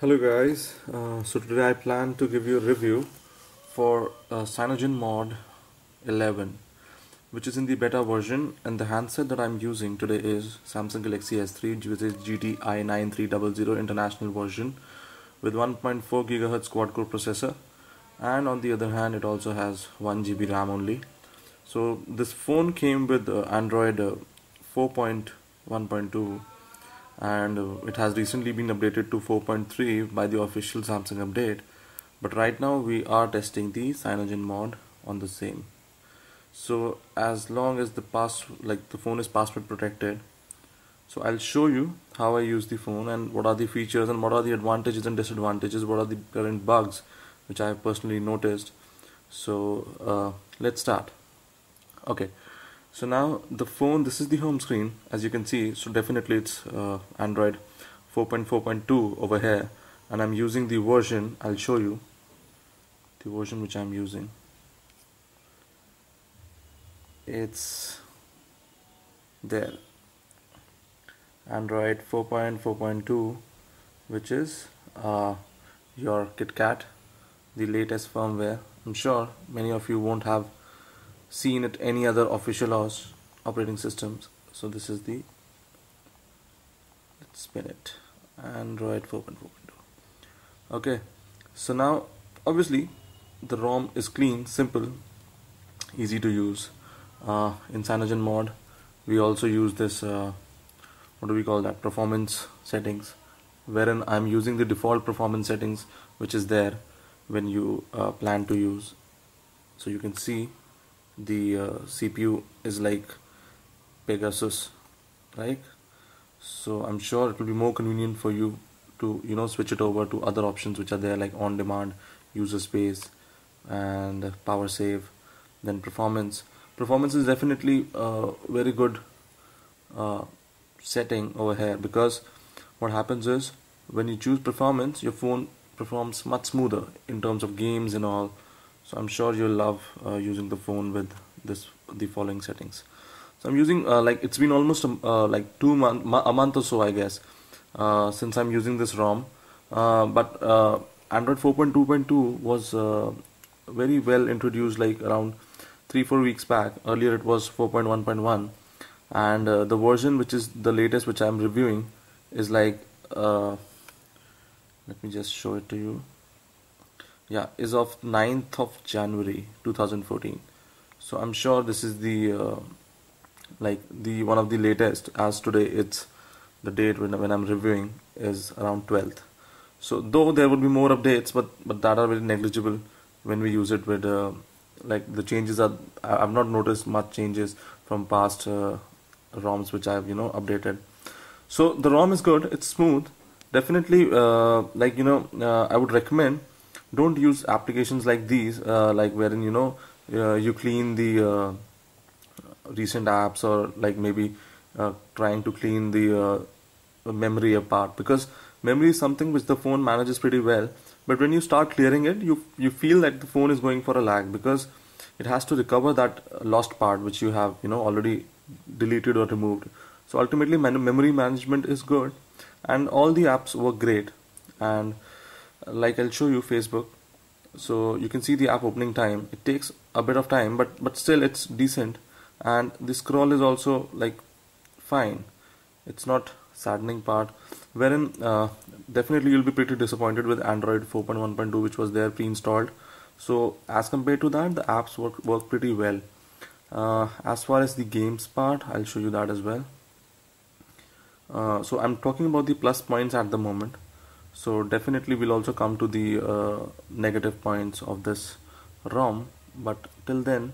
Hello guys, so today I plan to give you a review for Cyanogen mod 11, which is in the beta version, and the handset that I'm using today is Samsung Galaxy S3, which is GT-i9300 international version with 1.4 GHz quad-core processor, and on the other hand it also has 1 GB RAM only. So this phone came with Android 4.1.2, and it has recently been updated to 4.3 by the official Samsung update, but right now we are testing the Cyanogen mod on the same. So as long as the phone is password protected, so I'll show you how I use the phone and what are the features and what are the advantages and disadvantages, what are the current bugs which I have personally noticed. So let's start. Okay, so now the phone, this is the home screen as you can see. So definitely it's Android 4.4.2 over here, and I'm using the version. I'll show you the version which I'm using. It's there, Android 4.4.2, which is your Kitkat, the latest firmware. I'm sure many of you won't have seen it any other official OS operating systems. So this is the, let's spin it, Android 4.4.2. okay, so now obviously the ROM is clean, simple, easy to use. In Cyanogen mod we also use this what do we call that, performance settings, wherein I'm using the default performance settings which is there when you plan to use. So you can see the CPU is like Pegasus, right? So I'm sure it will be more convenient for you to switch it over to other options which are there, like on demand, user space, and power save. Then performance is definitely a very good setting over here, because what happens is when you choose performance, your phone performs much smoother in terms of games and all. So I'm sure you'll love using the phone with the following settings. So I'm using it's been almost like a month or so, I guess, since I'm using this ROM. But Android 4.2.2 was very well introduced, like around 3-4 weeks back. Earlier it was 4.1.1, and the version which is the latest which I'm reviewing is like let me just show it to you. Yeah, is of 9th of January 2014. So I'm sure this is the one of the latest, as today it's the date when I'm reviewing is around 12th. So though there will be more updates, but that are very negligible when we use it with like the changes are, I've not noticed much changes from past ROMs which I've updated. So the ROM is good, it's smooth, definitely. I would recommend, don't use applications like these, like wherein you clean the recent apps, or like maybe trying to clean the memory apart, because memory is something which the phone manages pretty well, but when you start clearing it, you feel like the phone is going for a lag, because it has to recover that lost part which you have already deleted or removed. So ultimately memory management is good, and all the apps work great. And like I'll show you Facebook. So you can see the app opening time, it takes a bit of time, but still it's decent, and the scroll is also like fine, it's not saddening part, wherein definitely you'll be pretty disappointed with Android 4.1.2 which was there pre-installed. So as compared to that, the apps work pretty well. As far as the games part, I'll show you that as well. So I'm talking about the plus points at the moment. So definitely we'll also come to the negative points of this ROM, but till then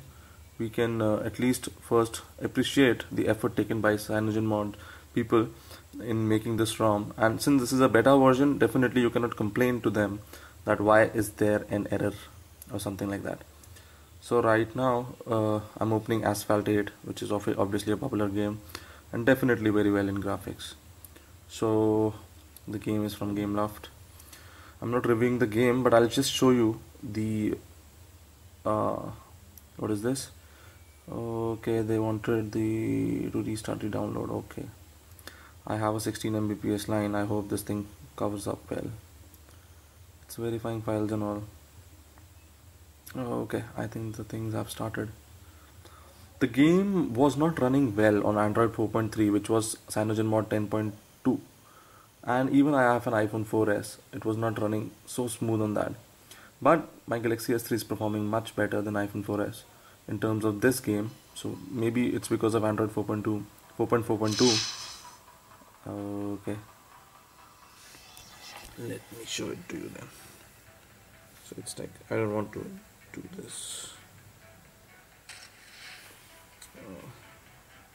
we can at least first appreciate the effort taken by Cyanogen mod people in making this ROM. And since this is a beta version, definitely you cannot complain to them that why is there an error or something like that. So right now I'm opening Asphalt 8, which is obviously a popular game and definitely very well in graphics. So the game is from Gameloft. I'm not reviewing the game, but I'll just show you the what is this? Okay, they wanted to restart the download. Okay, I have a 16 Mbps line. I hope this thing covers up well. It's verifying files and all. Okay, I think the things have started. The game was not running well on Android 4.3, which was Cyanogen mod 10.2, and even I have an iPhone 4S. It was not running so smooth on that. But my Galaxy S3 is performing much better than iPhone 4S in terms of this game. So maybe it's because of Android 4.2, 4.4.2. Okay, let me show it to you then. So it's like, I don't want to do this.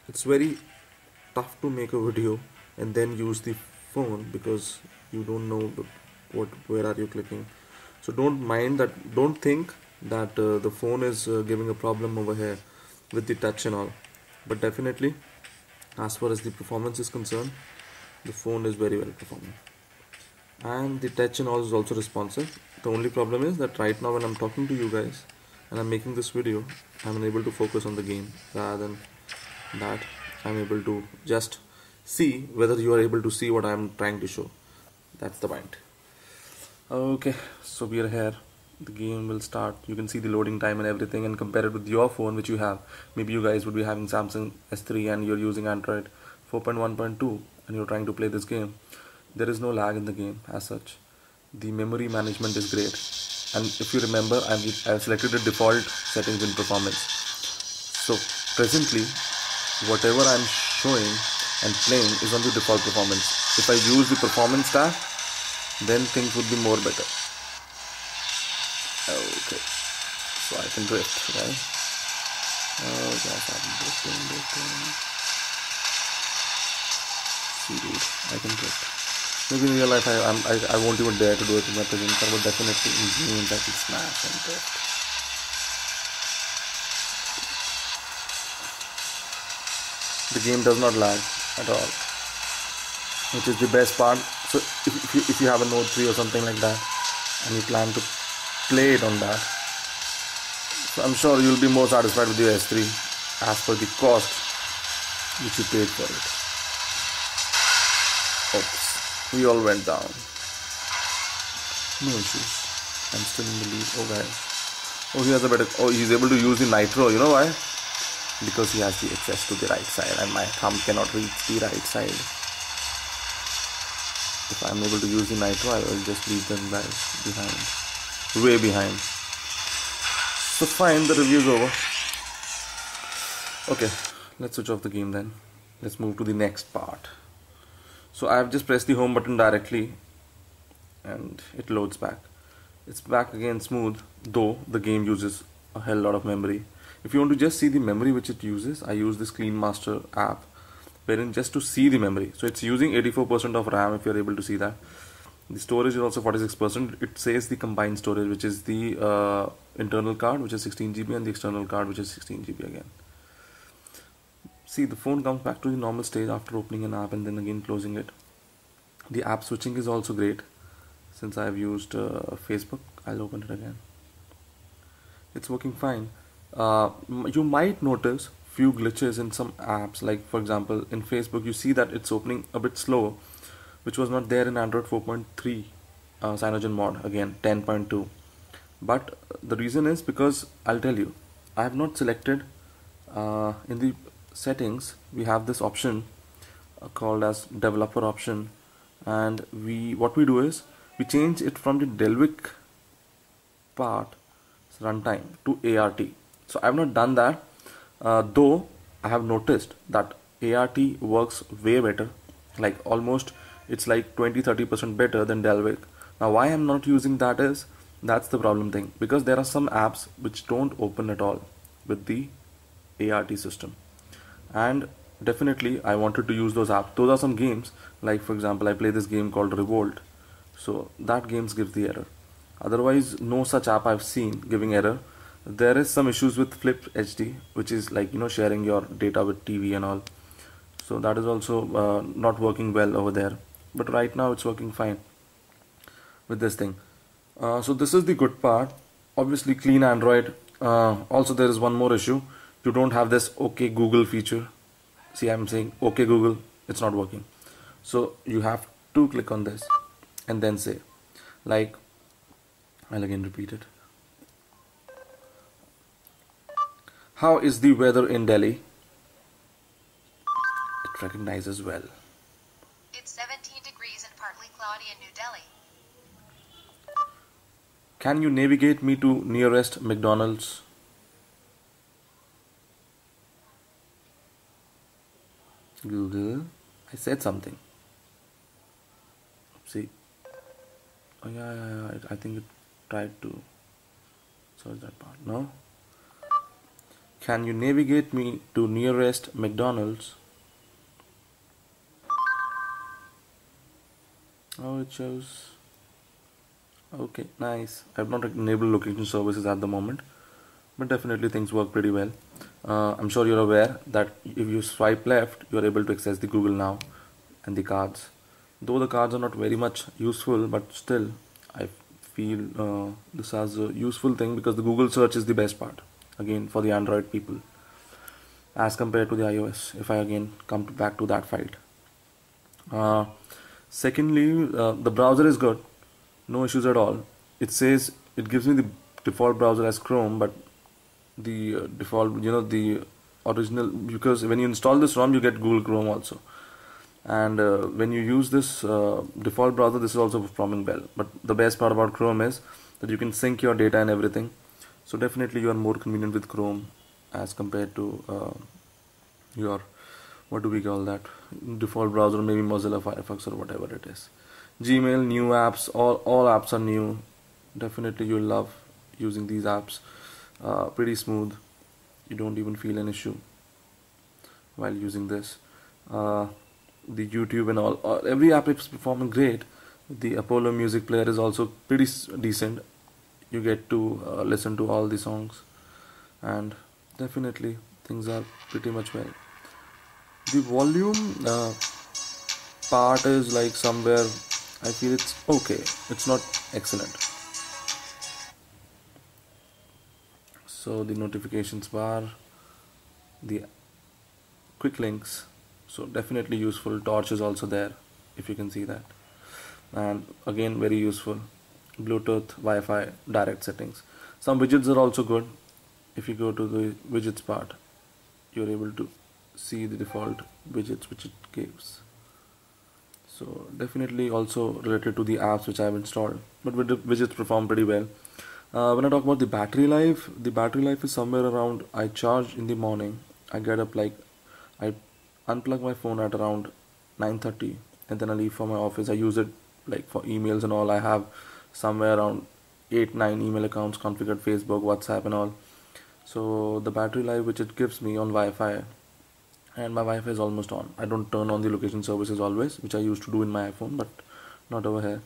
It's very tough to make a video and then use the phone because you don't know where are you clicking. So don't mind that, don't think that the phone is giving a problem over here with the touch and all, but definitely as far as the performance is concerned, the phone is very well performing, and the touch and all is also responsive. The only problem is that right now when I'm talking to you guys and I'm making this video, I'm unable to focus on the game. Rather than that, I'm able to just see whether you are able to see what I'm trying to show. That's the point. Okay, so we are here. The game will start. You can see the loading time and everything and compare it with your phone which you have. Maybe you guys would be having Samsung S3 and you're using Android 4.1.2 and you're trying to play this game. There is no lag in the game as such. The memory management is great, and if you remember, I've selected the default settings in performance. So presently whatever I'm showing and playing is on the default performance. If I use the performance tab, then things would be more better. Okay, so I can drift, right? Oh gosh, I'm drifting. See dude, I can drift. Maybe in real life I won't even dare to do it in my present car, but definitely in games I can smash and drift. The game does not lag at all, which is the best part. So if you have a Note 3 or something like that and you plan to play it on that, so I'm sure you'll be more satisfied with your S3 as per the cost which you paid for it. Oops, we all went down. No issues. I'm still in the lead. Oh guys. Oh, he has a better. Oh, he's able to use the nitro. You know why? Because he has the access to the right side and my thumb cannot reach the right side. If I'm able to use the nitro, I will just leave them guys behind. Way behind. So fine, the review is over. Okay, let's switch off the game then. Let's move to the next part. So I have just pressed the home button directly and it loads back. It's back again smooth, though the game uses a hell lot of memory. If you want to just see the memory which it uses, I use this Clean Master app, wherein just to see the memory. So it's using 84% of RAM if you're able to see that. The storage is also 46%. It says the combined storage, which is the internal card, which is 16 GB, and the external card, which is 16 GB again. See, the phone comes back to the normal stage after opening an app and then again closing it. The app switching is also great. Since I've used Facebook, I'll open it again. It's working fine. You might notice few glitches in some apps, like for example in Facebook you see that it's opening a bit slow, which was not there in Android 4.3 Cyanogen mod, again 10.2. But the reason is because I'll tell you, I have not selected in the settings we have this option called as developer option, and what we do is we change it from the Delvic part runtime to ART. So I have not done that, though I have noticed that ART works way better, like almost it's like 20-30% better than Delvic. Now why I'm not using that is, that's the problem thing, because there are some apps which don't open at all with the ART system, and definitely I wanted to use those apps. Those are some games, like for example I play this game called Revolt, so that games gives the error. Otherwise no such app I've seen giving error. There is some issues with Flip HD, which is like, you know, sharing your data with TV and all, so that is also not working well over there, but right now it's working fine with this thing. So this is the good part. Obviously clean Android. Also there is one more issue. You don't have this OK Google feature. See, I'm saying OK Google, it's not working. So you have to click on this and then say, like, I'll again repeat it. How is the weather in Delhi? It recognizes well. It's 17 degrees and partly cloudy in New Delhi. Can you navigate me to nearest McDonald's? Google. I said something. See. Oh yeah. I think it tried to search that part. No. Can you navigate me to nearest McDonald's? Oh, it shows. Okay, nice. I've not enabled location services at the moment, but definitely things work pretty well. I'm sure you're aware that if you swipe left, you're able to access the Google Now and the cards. Though the cards are not very much useful, but still, I feel this as a useful thing because the Google search is the best part. Again, for the Android people, as compared to the iOS. If I again come back to that fight. Secondly, the browser is good, no issues at all. It says it gives me the default browser as Chrome, but the default, the original, because when you install this ROM, you get Google Chrome also. And when you use this default browser, this is also performing well. But the best part about Chrome is that you can sync your data and everything. So definitely you are more convenient with Chrome as compared to your, what do we call that, default browser, maybe Mozilla Firefox or whatever it is. Gmail, new apps, all apps are new. Definitely you'll love using these apps. Pretty smooth. You don't even feel an issue while using this. The YouTube and all, every app is performing great. The Apollo music player is also pretty decent. You get to listen to all the songs, and definitely things are pretty much well. The volume part is like somewhere, I feel it's okay, it's not excellent. So the notifications bar, the quick links, so definitely useful. Torch is also there, if you can see that, and again very useful. Bluetooth, Wi-Fi, direct settings. Some widgets are also good. If you go to the widgets part, you're able to see the default widgets which it gives. So definitely also related to the apps which I have installed, but with the widgets perform pretty well. When I talk about the battery life is somewhere around, I charge in the morning, I get up like, I unplug my phone at around 9:30, and then I leave for my office. I use it like for emails and all. I have somewhere around 8-9 email accounts configured, Facebook, WhatsApp and all. So the battery life which it gives me on Wi-Fi, and my Wi-Fi is almost on. I don't turn on the location services always, which I used to do in my iPhone, but not over here.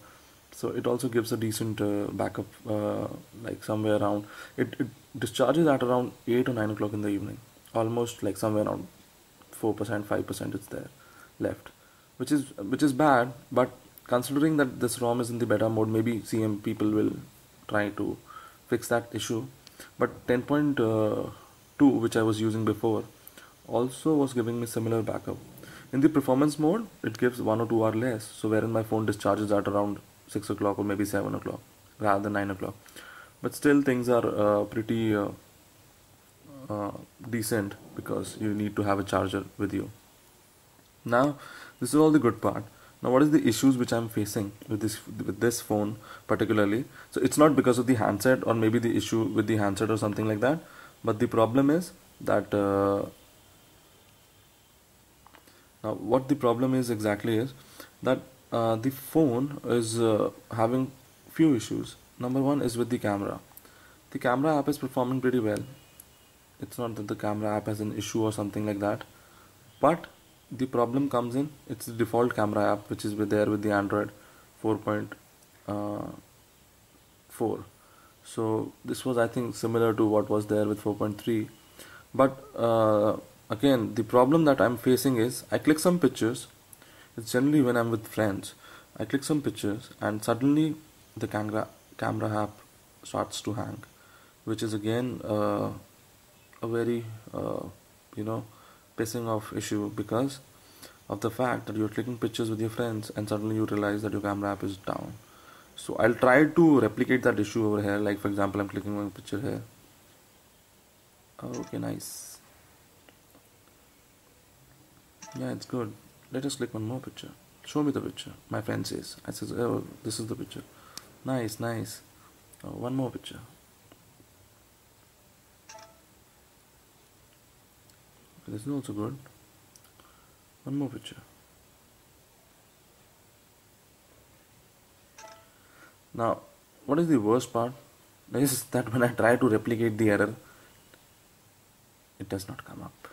So it also gives a decent backup, like somewhere around, it discharges at around 8 or 9 o'clock in the evening, almost like somewhere around 4%, 5% it's there left, which is bad. But considering that this ROM is in the beta mode, maybe CM people will try to fix that issue. But 10.2, which I was using before, also was giving me similar backup. In the performance mode, it gives 1 or 2 hours less, so wherein my phone discharges at around 6 o'clock or maybe 7 o'clock rather than 9 o'clock. But still things are pretty decent, because you need to have a charger with you. Now this is all the good part. Now what is the issues which I'm facing with this phone particularly? So it's not because of the handset, or maybe the issue with the handset or something like that, but the problem is that now what the problem is exactly is that the phone is having few issues. Number one is with the camera. The camera app is performing pretty well. It's not that the camera app has an issue or something like that, but the problem comes in, it's the default camera app which is there with the Android 4.4. So this was, I think, similar to what was there with 4.3. But again, the problem that I'm facing is I click some pictures. It's generally when I'm with friends. I click some pictures and suddenly the camera app starts to hang, which is again a very pissing off issue, because of the fact that you're clicking pictures with your friends and suddenly you realize that your camera app is down. So I'll try to replicate that issue over here. Like for example, I'm clicking on a picture here. Okay, nice. Yeah, it's good. Let us click one more picture. Show me the picture. My friend says. I says, oh, this is the picture. Nice, nice. Oh, one more picture. This is also good. One more picture. Now, what is the worst part? Is that when I try to replicate the error, it does not come up.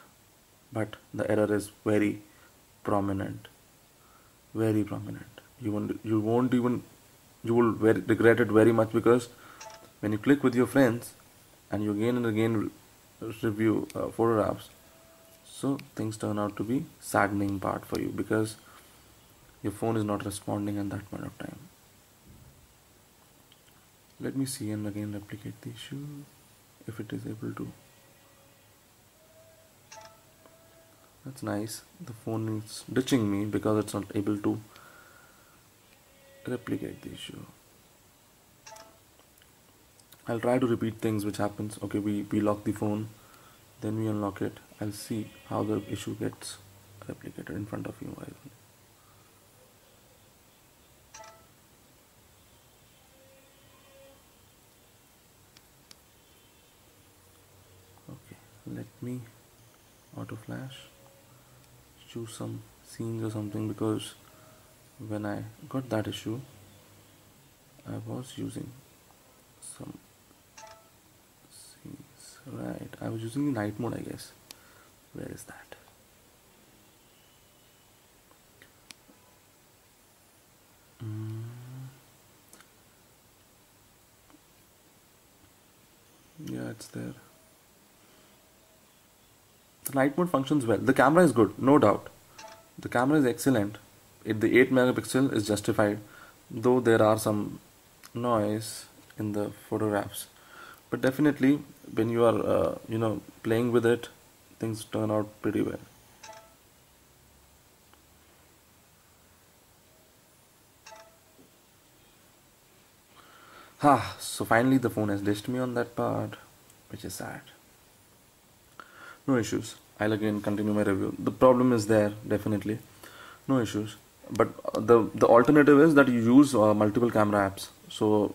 But the error is very prominent. Very prominent. You will regret it very much, because when you click with your friends and you again and again review photographs, so things turn out to be saddening part for you, because your phone is not responding at that point of time. Let me see and again replicate the issue if it is able to. That's nice. The phone is ditching me because it's not able to replicate the issue. I'll try to repeat things which happens. Okay, we lock the phone, then we unlock it. I'll see how the issue gets replicated in front of you. Okay, let me auto flash, choose some scenes or something, because when I got that issue I was using some scenes. Right, I was using the night mode, I guess. Where is that? Yeah, it's there. The night mode functions well. The camera is good, no doubt. The camera is excellent. The 8 megapixel is justified, though there are some noise in the photographs. But definitely, when you are playing with it, things turn out pretty well. So finally the phone has ditched me on that part, which is sad. No issues. I'll again continue my review. The problem is there, definitely. No issues. But the alternative is that you use multiple camera apps. So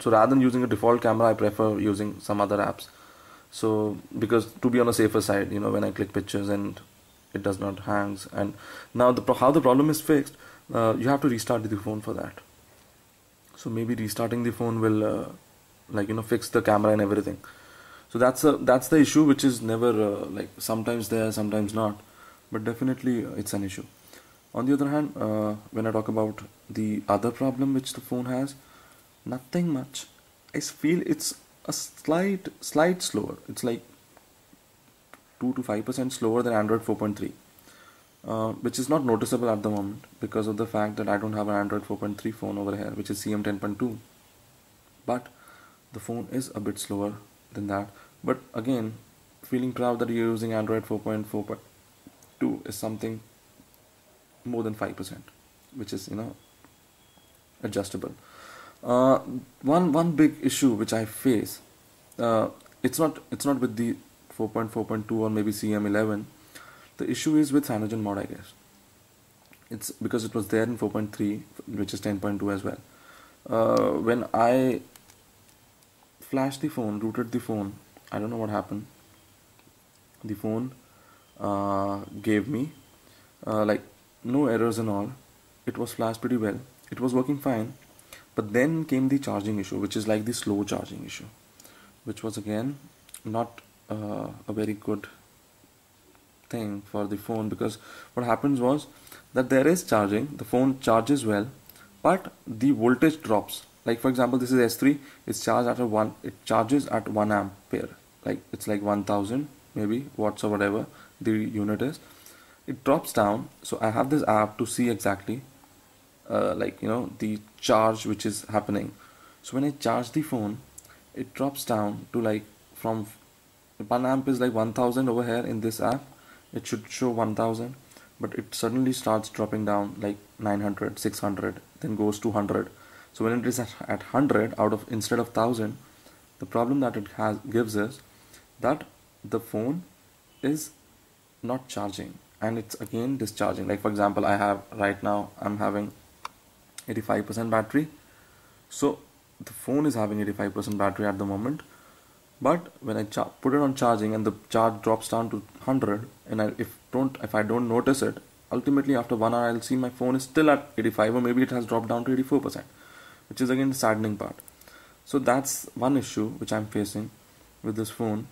rather than using a default camera, I prefer using some other apps. So because to be on a safer side, when I click pictures and it does not hangs. And now how the problem is fixed, you have to restart the phone for that. So maybe restarting the phone will fix the camera and everything. So that's the issue, which is never sometimes there, sometimes not, but definitely it's an issue. On the other hand, when I talk about the other problem which the phone has, nothing much. I feel it's a slight slower. It's like 2 to 5% slower than Android 4.3. Which is not noticeable at the moment because of the fact that I don't have an Android 4.3 phone over here, which is CM10.2. But the phone is a bit slower than that. But again, feeling proud that you're using Android 4.4.2 is something more than 5%, which is adjustable. One big issue which I face, it's not with the 4.4.2 or maybe CM11. The issue is with Cyanogen mod, I guess. It's because it was there in 4.3, which is 10.2 as well. When I flashed the phone, rooted the phone, I don't know what happened. The phone gave me no errors and all. It was flashed pretty well. It was working fine. But then came the charging issue, which is like the slow charging issue, which was again not a very good thing for the phone, because what happens was that there is charging, the phone charges well, but the voltage drops. Like for example, this is S3, it's charged at it charges at 1 ampere, like it's like 1000 maybe watts or whatever the unit is. It drops down, so I have this app to see exactly the charge which is happening. So when I charge the phone, it drops down to from 1 amp is like 1000 over here in this app. It should show 1000, but it suddenly starts dropping down like 900, 600, then goes to 100. So when it is at 100 out of instead of 1000, the problem that it gives is that the phone is not charging and it's again discharging. Like for example, I have right now I'm having 85% battery. So the phone is having 85% battery at the moment, but when I put it on charging and the charge drops down to 100, and if I don't notice it, ultimately after 1 hour I'll see my phone is still at 85, or maybe it has dropped down to 84%, which is again the saddening part. So that's one issue which I'm facing with this phone.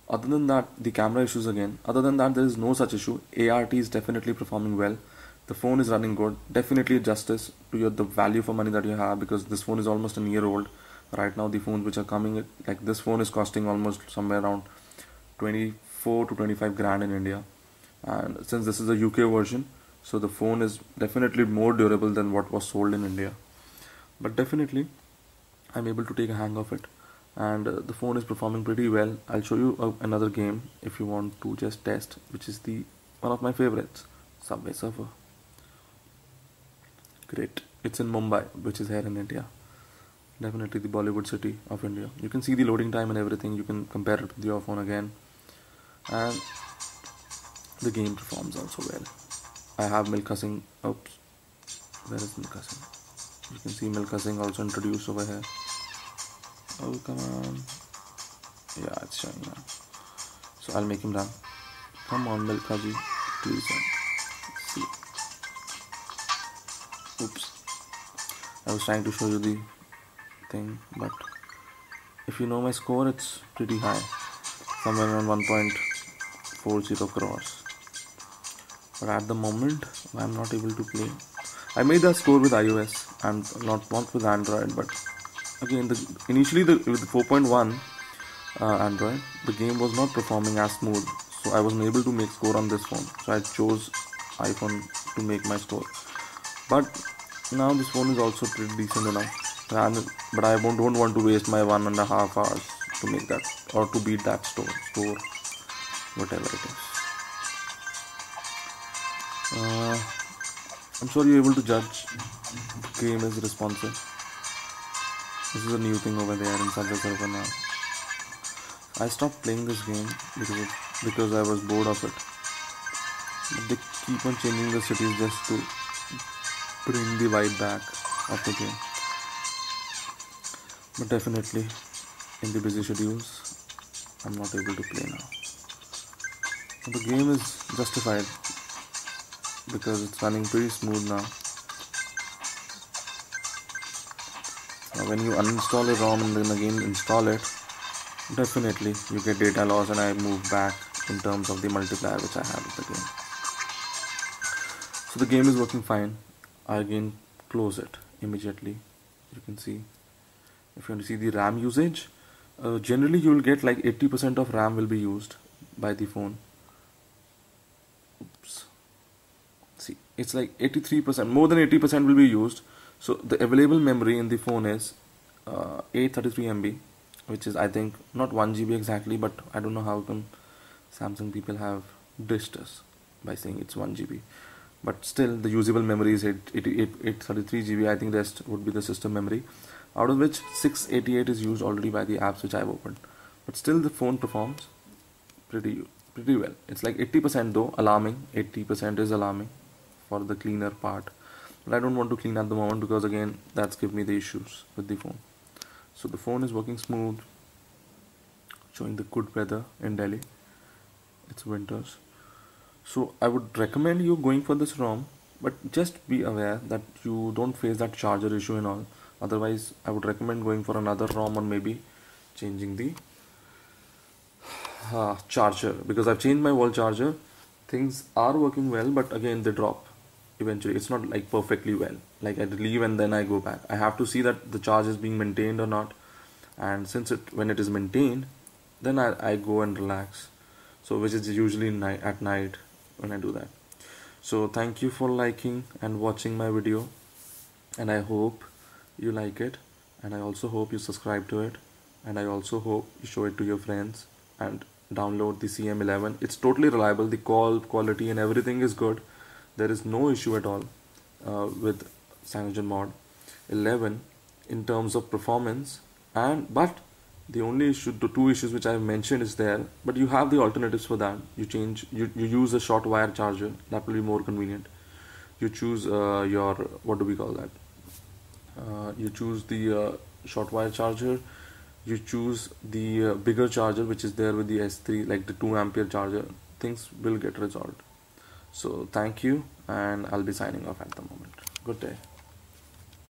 Other than that, the camera issues again. Other than that, there is no such issue. ART is definitely performing well. The phone is running good. Definitely justice to the value for money that you have, because this phone is almost a year old. Right now, the phones which are coming, like this phone is costing almost somewhere around 24 to 25 grand in India. And since this is a UK version, so the phone is definitely more durable than what was sold in India. But definitely, I'm able to take a hang of it. And the phone is performing pretty well. I'll show you another game if you want to just test, which is one of my favorites, Subway Surfer. Great. It's in Mumbai, which is here in India. Definitely the Bollywood city of India. You can see the loading time and everything. You can compare it with your phone again. And the game performs also well. I have Milka Singh. Oops. Where is Milka Singh? You can see Milka Singh also introduced over here. Oh, come on. Yeah, it's showing now. So I'll make him run. Come on, Milka ji. Please run. See. Oops. I was trying to show you the thing, but if you know my score, it's pretty high. Somewhere around 1.40 crores. But at the moment, I'm not able to play. I made that score with iOS and not with Android, but again, initially with 4.1 Android, the game was not performing as smooth, so I wasn't able to make score on this phone. So I chose iPhone to make my score. But now this phone is also pretty decent enough, but I don't want to waste my 1.5 hours to make that or to beat that score, whatever it is. I'm sure you're able to judge the game is responsive. This is a new thing over there in Subway Surfer now. I stopped playing this game because I was bored of it. But they keep on changing the cities just to bring the vibe back of the game. But definitely, in the busy schedules, I'm not able to play now. But the game is justified because it's running pretty smooth now. When you uninstall a ROM and then again install it, definitely you get data loss, and I move back in terms of the multiplier which I have with the game. So the game is working fine. I again close it immediately. You can see, if you want to see the RAM usage, generally you will get like 80% of RAM will be used by the phone. Oops. See, it's like 83%, more than 80% will be used. So the available memory in the phone is 833 MB, which is I think not 1 GB exactly, but I don't know how come Samsung people have dished us by saying it's 1 GB. But still the usable memory is 833 GB. I think the rest would be the system memory, out of which 688 is used already by the apps which I've opened. But still the phone performs pretty well. It's like 80% though, alarming. 80% is alarming for the cleaner part. But I don't want to clean at the moment because again that's give me the issues with the phone. So the phone is working smooth, showing the good weather in Delhi. It's winters. So I would recommend you going for this ROM, but just be aware that you don't face that charger issue and all. Otherwise I would recommend going for another ROM or maybe changing the charger, because I've changed my wall charger. Things are working well, but again they drop eventually. It's not like perfectly well, like I leave and then I go back. I have to see that the charge is being maintained or not, and since when it is maintained, then I go and relax. So which is usually at night when I do that. So thank you for liking and watching my video, and I hope you like it, and I also hope you subscribe to it, and I also hope you show it to your friends and download the CM11. It's totally reliable. The call quality and everything is good. there is no issue at all with Cyanogen mod 11 in terms of performance, but the only issue, the two issues which I have mentioned is there, but you have the alternatives for that. You use a short wire charger, that will be more convenient. You choose your, what do we call that? You choose the short wire charger. You choose the bigger charger which is there with the S3, like the 2 ampere charger. Things will get resolved. So thank you, and I'll be signing off at the moment. Good day.